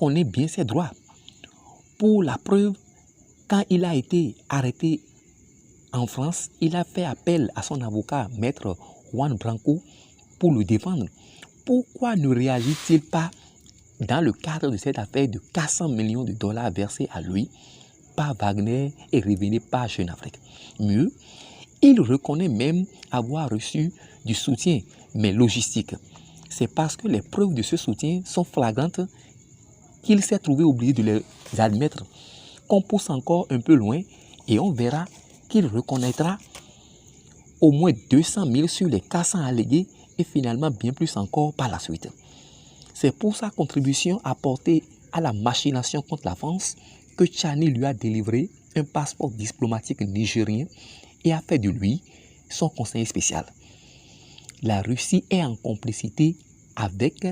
connaît bien ses droits. Pour la preuve, quand il a été arrêté en France, il a fait appel à son avocat, maître Juan Branco, pour le défendre. Pourquoi ne réagit-il pas dans le cadre de cette affaire de 400 millions de dollars versés à lui par Wagner et revenus par Jeune Afrique? Mieux, il reconnaît même avoir reçu du soutien, mais logistique. C'est parce que les preuves de ce soutien sont flagrantes qu'il s'est trouvé obligé de les admettre. Qu'on pousse encore un peu loin et on verra qu'il reconnaîtra au moins 200 000 sur les 400 allégués et finalement bien plus encore par la suite. C'est pour sa contribution apportée à la machination contre la France que Tchani lui a délivré un passeport diplomatique nigérien et a fait de lui son conseiller spécial. La Russie est en complicité avec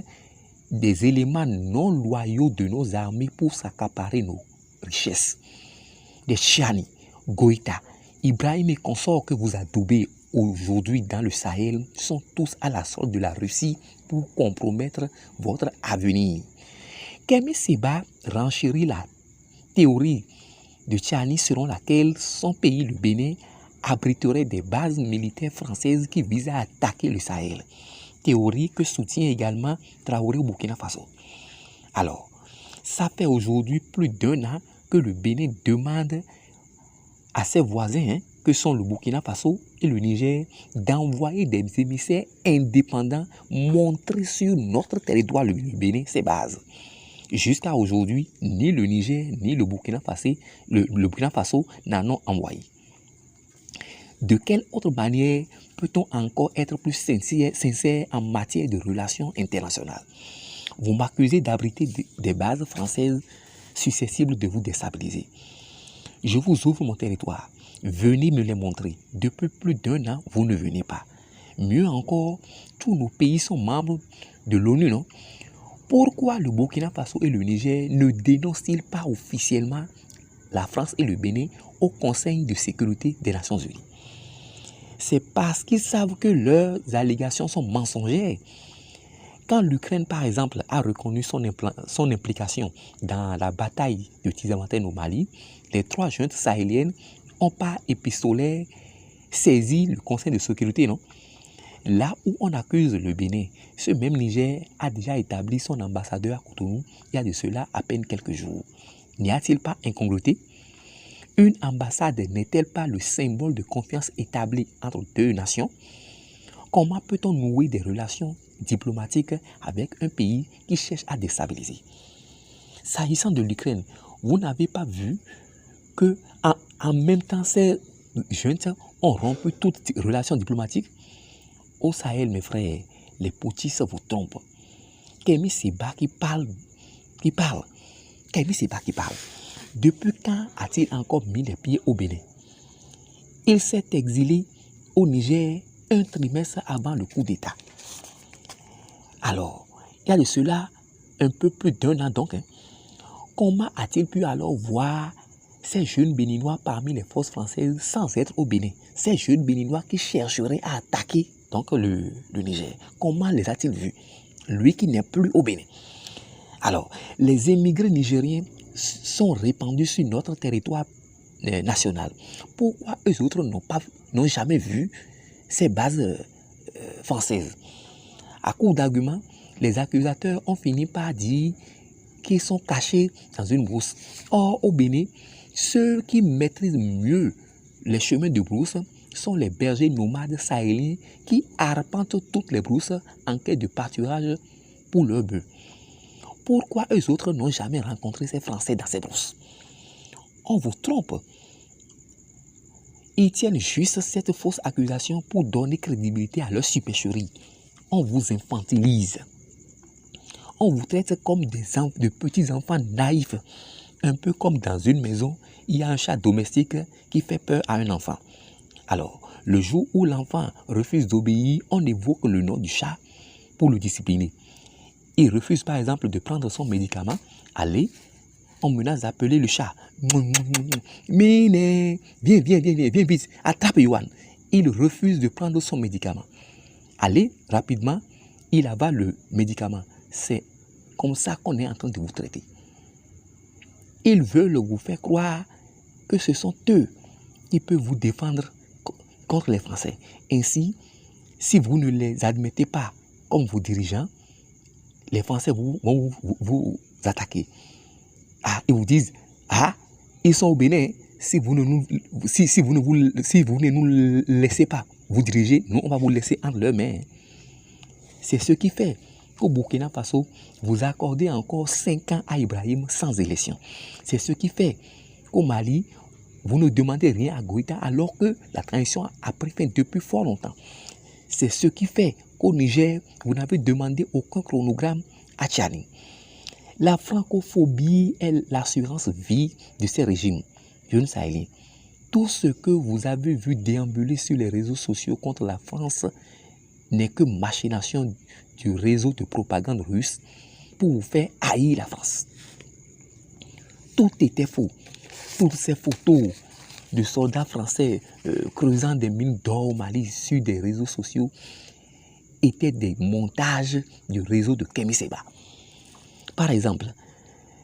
des éléments non loyaux de nos armées pour s'accaparer nos richesses. Des Tchani, Goïta, Ibrahim et consorts que vous adoubez aujourd'hui dans le Sahel sont tous à la solde de la Russie pour compromettre votre avenir. Kémy Séba renchérit la théorie de Tchani selon laquelle son pays, le Bénin, abriterait des bases militaires françaises qui visent à attaquer le Sahel. Théorie que soutient également Traoré au Burkina Faso. Alors, ça fait aujourd'hui plus d'1 an que le Bénin demande à ses voisins, que sont le Burkina Faso et le Niger, d'envoyer des émissaires indépendants montrer sur notre territoire, le Bénin, ses bases. Jusqu'à aujourd'hui, ni le Niger ni le Burkina Faso n'en ont envoyé. De quelle autre manière peut-on encore être plus sincère en matière de relations internationales? Vous m'accusez d'abriter des bases françaises susceptibles de vous déstabiliser. Je vous ouvre mon territoire. Venez me les montrer. Depuis plus d'1 an, vous ne venez pas. Mieux encore, tous nos pays sont membres de l'ONU, non? Pourquoi le Burkina Faso et le Niger ne dénoncent-ils pas officiellement la France et le Bénin au Conseil de sécurité des Nations Unies? C'est parce qu'ils savent que leurs allégations sont mensongères. Quand l'Ukraine, par exemple, a reconnu son implication dans la bataille de Tizamatène au Mali, les 3 juntes sahéliennes ont par épistolaire saisi le Conseil de sécurité, non? Là où on accuse le Bénin, ce même Niger a déjà établi son ambassadeur à Cotonou il y a de cela à peine quelques jours. N'y a-t-il pas incongruité? Une ambassade n'est-elle pas le symbole de confiance établie entre 2 nations? Comment peut-on nouer des relations diplomatiques avec un pays qui cherche à déstabiliser? S'agissant de l'Ukraine, vous n'avez pas vu que en même temps ces juntes ont rompu toute relation diplomatique? Au Sahel, mes frères, les potistes vous trompent. Kémy Séba qui parle. Kémy Séba qui parle. Depuis quand a-t-il encore mis les pieds au Bénin? Il s'est exilé au Niger un trimestre avant le coup d'État. Alors, il y a de cela un peu plus d'1 an donc. Comment a-t-il pu alors voir ces jeunes Béninois parmi les forces françaises sans être au Bénin? Ces jeunes Béninois qui chercheraient à attaquer donc le Niger. Comment les a-t-il vus? Lui qui n'est plus au Bénin. Alors, les émigrés nigériens sont répandus sur notre territoire national. Pourquoi eux autres n'ont jamais vu ces bases françaises? À coup d'arguments, les accusateurs ont fini par dire qu'ils sont cachés dans une brousse. Or, au Bénin, ceux qui maîtrisent mieux les chemins de brousse sont les bergers nomades sahéliens qui arpentent toutes les brousses en quête de pâturage pour leurs bœufs. Pourquoi eux autres n'ont jamais rencontré ces Français dans ces brousses? On vous trompe. Ils tiennent juste cette fausse accusation pour donner crédibilité à leur supercherie. On vous infantilise. On vous traite comme de petits enfants naïfs. Un peu comme dans une maison, il y a un chat domestique qui fait peur à un enfant. Alors, le jour où l'enfant refuse d'obéir, on évoque le nom du chat pour le discipliner. Il refuse par exemple de prendre son médicament. Allez, on menace d'appeler le chat. Miné, viens vite, attrape Yohan. Il refuse de prendre son médicament. Allez, rapidement, il avale le médicament. C'est comme ça qu'on est en train de vous traiter. Ils veulent vous faire croire que ce sont eux qui peuvent vous défendre contre les Français. Ainsi, si vous ne les admettez pas comme vos dirigeants, les Français vont vous attaquer. Ils vous disent, ils sont au Bénin. Si vous ne nous laissez pas vous diriger, nous, on va vous laisser entre leurs mains. C'est ce qui fait qu'au Burkina Faso, vous accordez encore 5 ans à Ibrahim sans élection. C'est ce qui fait qu'au Mali, vous ne demandez rien à Goïta alors que la transition a pris fin depuis fort longtemps. C'est ce qui fait qu'au Niger, vous n'avez demandé aucun chronogramme à Tchani. La francophobie est l'assurance vie de ces régimes jeunes sahéliens. Tout ce que vous avez vu déambuler sur les réseaux sociaux contre la France n'est que machination du réseau de propagande russe pour vous faire haïr la France. Tout était faux. Toutes ces photos de soldats français creusant des mines d'or au Mali sur des réseaux sociaux étaient des montages du réseau de Kémy Séba. Par exemple,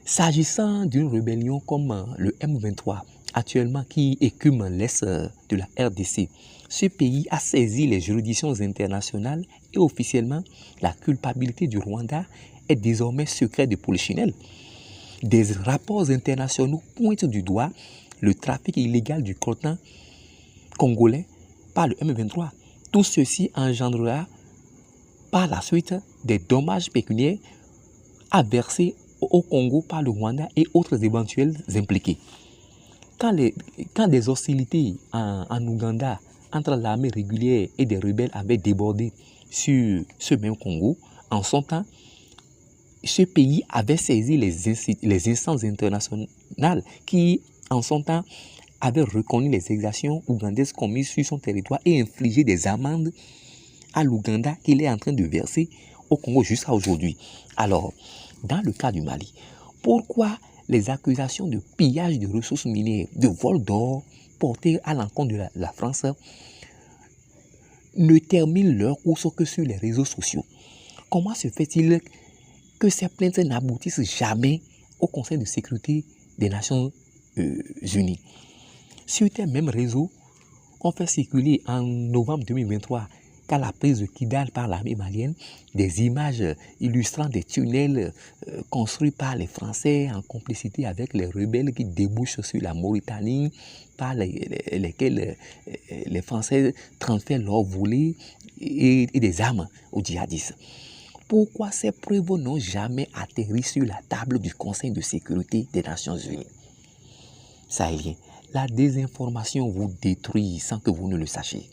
s'agissant d'une rébellion comme le M23, actuellement qui écume l'est de la RDC, ce pays a saisi les juridictions internationales et officiellement, la culpabilité du Rwanda est désormais secret de polichinelle. Des rapports internationaux pointent du doigt le trafic illégal du coltan congolais par le M23. Tout ceci engendrera par la suite des dommages pécuniaires à verser au Congo par le Rwanda et autres éventuels impliqués. Quand des hostilités en Ouganda entre l'armée régulière et des rebelles avaient débordé sur ce même Congo, en son temps, ce pays avait saisi les instances internationales qui, en son temps, avaient reconnu les exactions ougandaises commises sur son territoire et infligé des amendes à l'Ouganda qu'il est en train de verser au Congo jusqu'à aujourd'hui. Alors, dans le cas du Mali, pourquoi les accusations de pillage de ressources minières, de vol d'or portées à l'encontre de la France ne terminent leur course que sur les réseaux sociaux? Comment se fait-il que ces plaintes n'aboutissent jamais au Conseil de sécurité des Nations Unies? Sur ces mêmes réseaux, on fait circuler en novembre 2023 qu'à la prise de Kidal par l'armée malienne, des images illustrant des tunnels construits par les Français en complicité avec les rebelles qui débouchent sur la Mauritanie, par lesquels les Français transfèrent leurs volets et des armes aux djihadistes. Pourquoi ces preuves n'ont jamais atterri sur la table du Conseil de sécurité des Nations Unies? Sahéliens, la désinformation vous détruit sans que vous ne le sachiez.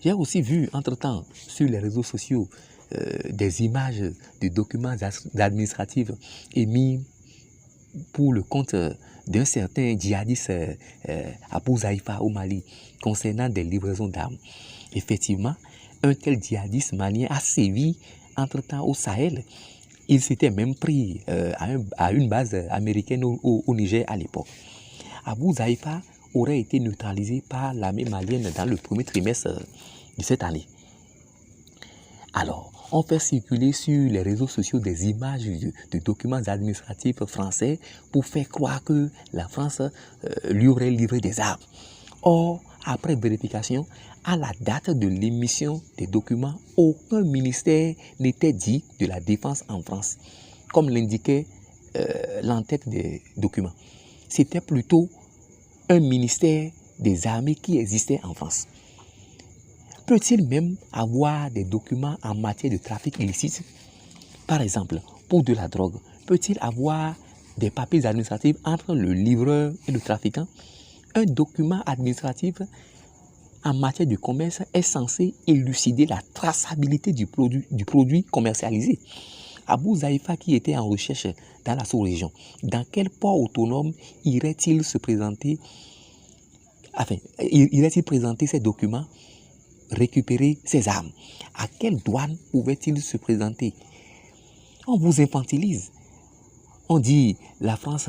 J'ai aussi vu, entre-temps, sur les réseaux sociaux, des images de documents administratifs émis pour le compte d'un certain djihadiste Abou Zaïfa au Mali concernant des livraisons d'armes. Effectivement, un tel djihadiste malien a sévi entre-temps au Sahel. Il s'était même pris à une base américaine au Niger à l'époque. Abou Zaïfa aurait été neutralisé par l'armée malienne dans le premier trimestre de cette année. Alors, on fait circuler sur les réseaux sociaux des images de documents administratifs français pour faire croire que la France lui aurait livré des armes. Or, après vérification, à la date de l'émission des documents, aucun ministère n'était dit de la défense en France, comme l'indiquait l'entête des documents. C'était plutôt un ministère des armées qui existait en France. Peut-il même avoir des documents en matière de trafic illicite? Par exemple, pour de la drogue, peut-il avoir des papiers administratifs entre le livreur et le trafiquant? Un document administratif en matière de commerce est censé élucider la traçabilité du produit commercialisé. Abou Zaïfa, qui était en recherche dans la sous-région, dans quel port autonome irait-il se présenter, irait-il présenter ses documents, récupérer ses armes? À quelle douane pouvait-il se présenter? On vous infantilise. On dit la France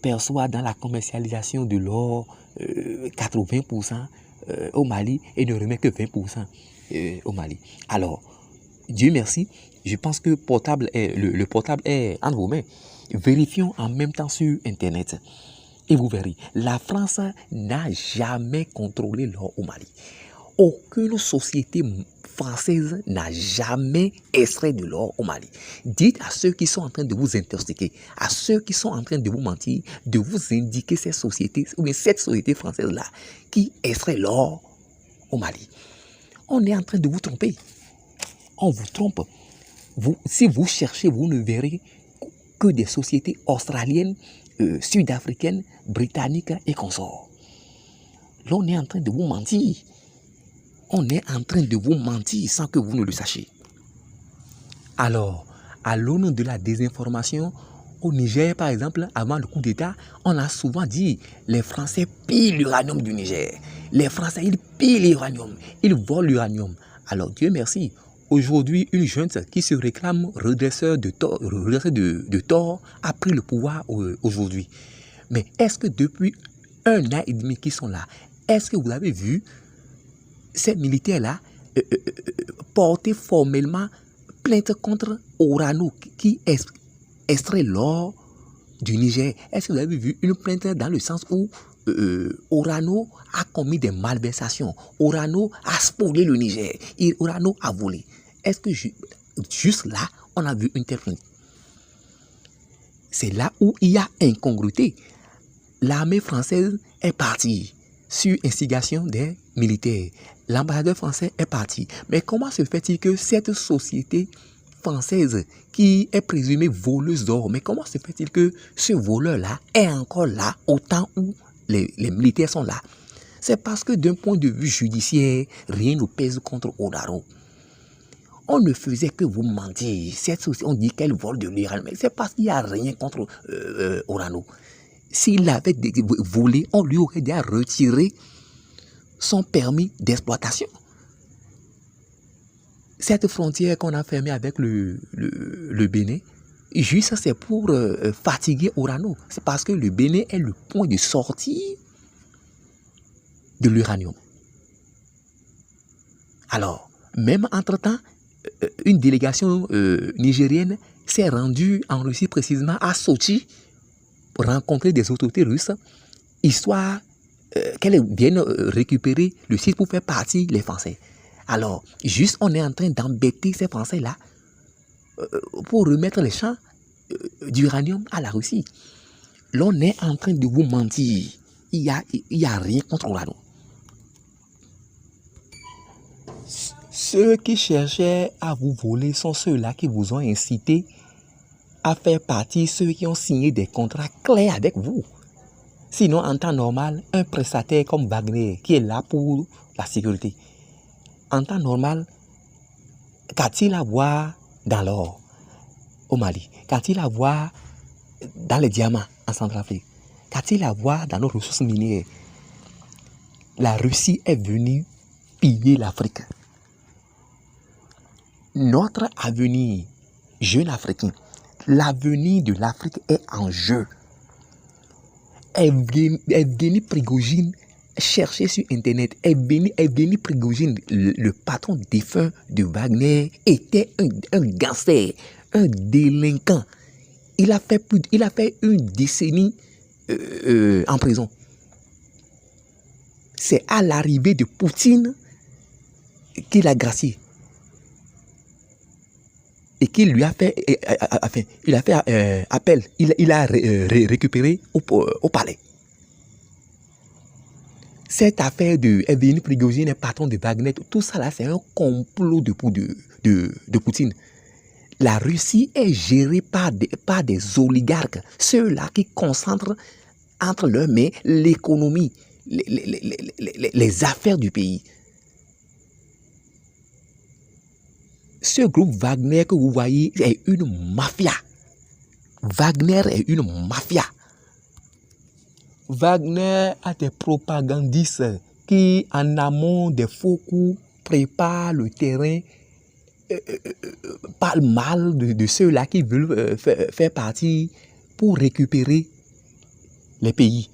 perçoit dans la commercialisation de l'or 80% au Mali et ne remet que 20% au Mali. Alors, Dieu merci, je pense que le portable est entre vos mains. Vérifions en même temps sur Internet. Et vous verrez, la France n'a jamais contrôlé l'or au Mali. Aucune société française n'a jamais extrait de l'or au Mali. Dites à ceux qui sont en train de vous intoxiquer, à ceux qui sont en train de vous mentir, de vous indiquer ces sociétés, ou bien cette société française-là, qui extrait l'or au Mali. On est en train de vous tromper. On vous trompe. Si vous cherchez, vous ne verrez que des sociétés australiennes, sud-africaines, britanniques et consorts. Là, on est en train de vous mentir. On est en train de vous mentir sans que vous ne le sachiez. Alors, à l'aune de la désinformation, au Niger, par exemple, avant le coup d'État, on a souvent dit les Français pillent l'uranium du Niger. Les Français, ils pillent l'uranium. Ils volent l'uranium. Alors, Dieu merci. Aujourd'hui, une junte qui se réclame redresseur de tort a pris le pouvoir aujourd'hui. Mais est-ce que depuis 1 an et demi qu'ils sont là, est-ce que vous avez vu ces militaires-là porter formellement plainte contre Orano qui extrait l'or du Niger? Est-ce que vous avez vu une plainte dans le sens où Orano a commis des malversations, Orano a spolié le Niger et Orano a volé? Est-ce que juste là, on a vu une telle plainte? C'est là où il y a incongruité. L'armée française est partie sur instigation des militaires. L'ambassadeur français est parti. Mais comment se fait-il que cette société française qui est présumée voleuse d'or, mais comment se fait-il que ce voleur-là est encore là au temps où les militaires sont là? C'est parce que d'un point de vue judiciaire, rien ne pèse contre Orano. On ne faisait que vous mentir. Cette société, on dit qu'elle vole de l'uranium, mais c'est parce qu'il n'y a rien contre Orano. S'il avait volé, on lui aurait déjà retiré son permis d'exploitation. Cette frontière qu'on a fermée avec le Bénin, juste c'est pour fatiguer Orano. C'est parce que le Bénin est le point de sortie de l'uranium. Alors, même entre-temps, une délégation nigérienne s'est rendue en Russie, précisément à Sochi, pour rencontrer des autorités russes, histoire qu'elles viennent récupérer le site pour faire partie les Français. Alors, juste on est en train d'embêter ces Français-là pour remettre les champs d'uranium à la Russie. L'on est en train de vous mentir. Il y a rien contre Orano. Ceux qui cherchaient à vous voler sont ceux-là qui vous ont incité à faire partie, ceux qui ont signé des contrats clairs avec vous. Sinon, en temps normal, un prestataire comme Wagner, qui est là pour la sécurité, en temps normal, qu'a-t-il à voir dans l'or au Mali? Qu'a-t-il à voir dans les diamants en Centrafrique? Qu'a-t-il à voir dans nos ressources minières? La Russie est venue piller l'Afrique. Notre avenir, jeune Africain, l'avenir de l'Afrique est en jeu. Evgeny Prigojine, cherchez sur Internet, Evgeny Prigojine, le patron défunt de Wagner, était un gangster, un délinquant. Il a fait une décennie en prison. C'est à l'arrivée de Poutine qu'il a gracié. Et qu'il lui a fait, appel, il a récupéré au palais. Cette affaire de Evgeny Prigojine, patron de Wagner, tout ça là, c'est un complot de Poutine. La Russie est gérée par des oligarques, ceux-là qui concentrent entre leurs mains l'économie, les affaires du pays. Ce groupe Wagner que vous voyez est une mafia. Wagner est une mafia. Wagner a des propagandistes qui, en amont des faux coups, préparent le terrain, parlent mal de ceux-là qui veulent faire partie pour récupérer les pays.